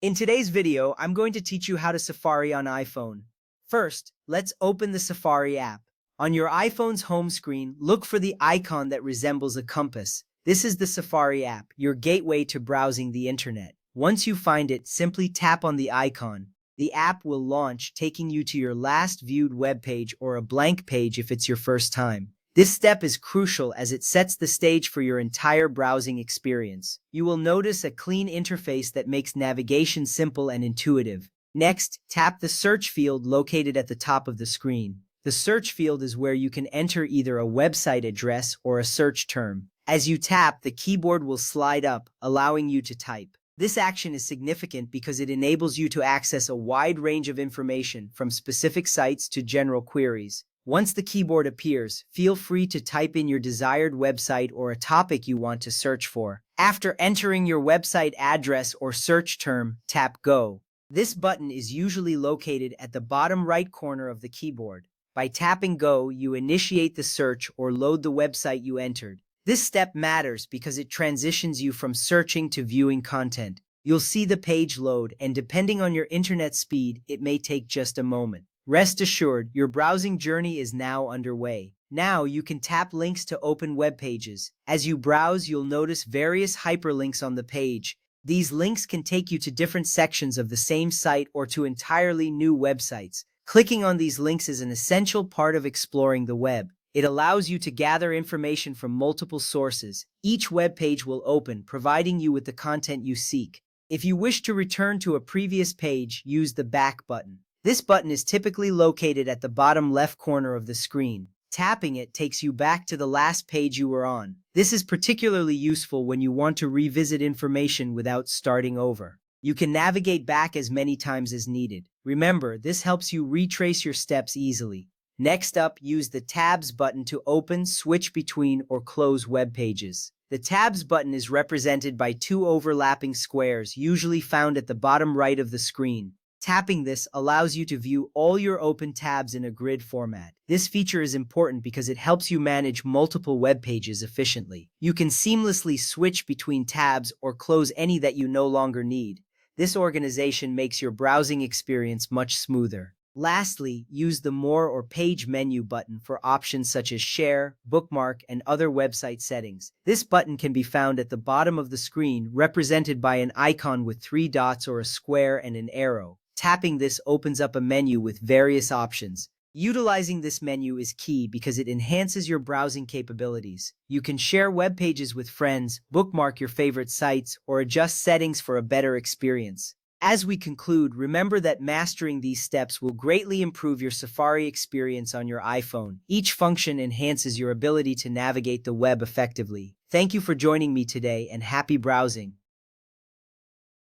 In today's video, I'm going to teach you how to Safari on iPhone. First, let's open the Safari app. On your iPhone's home screen, look for the icon that resembles a compass. This is the Safari app, your gateway to browsing the internet. Once you find it, simply tap on the icon. The app will launch, taking you to your last viewed web page or a blank page if it's your first time. This step is crucial as it sets the stage for your entire browsing experience. You will notice a clean interface that makes navigation simple and intuitive. Next, tap the search field located at the top of the screen. The search field is where you can enter either a website address or a search term. As you tap, the keyboard will slide up, allowing you to type. This action is significant because it enables you to access a wide range of information, from specific sites to general queries. Once the keyboard appears, feel free to type in your desired website or a topic you want to search for. After entering your website address or search term, tap Go. This button is usually located at the bottom right corner of the keyboard. By tapping Go, you initiate the search or load the website you entered. This step matters because it transitions you from searching to viewing content. You'll see the page load, and depending on your internet speed, it may take just a moment. Rest assured, your browsing journey is now underway. Now you can tap links to open web pages. As you browse, you'll notice various hyperlinks on the page. These links can take you to different sections of the same site or to entirely new websites. Clicking on these links is an essential part of exploring the web. It allows you to gather information from multiple sources. Each web page will open, providing you with the content you seek. If you wish to return to a previous page, use the back button. This button is typically located at the bottom left corner of the screen. Tapping it takes you back to the last page you were on. This is particularly useful when you want to revisit information without starting over. You can navigate back as many times as needed. Remember, this helps you retrace your steps easily. Next up, use the Tabs button to open, switch between, or close web pages. The Tabs button is represented by two overlapping squares, usually found at the bottom right of the screen. Tapping this allows you to view all your open tabs in a grid format. This feature is important because it helps you manage multiple web pages efficiently. You can seamlessly switch between tabs or close any that you no longer need. This organization makes your browsing experience much smoother. Lastly, use the More or Page menu button for options such as Share, Bookmark, and other website settings. This button can be found at the bottom of the screen, represented by an icon with three dots or a square and an arrow. Tapping this opens up a menu with various options. Utilizing this menu is key because it enhances your browsing capabilities. You can share web pages with friends, bookmark your favorite sites, or adjust settings for a better experience. As we conclude, remember that mastering these steps will greatly improve your Safari experience on your iPhone. Each function enhances your ability to navigate the web effectively. Thank you for joining me today, and happy browsing.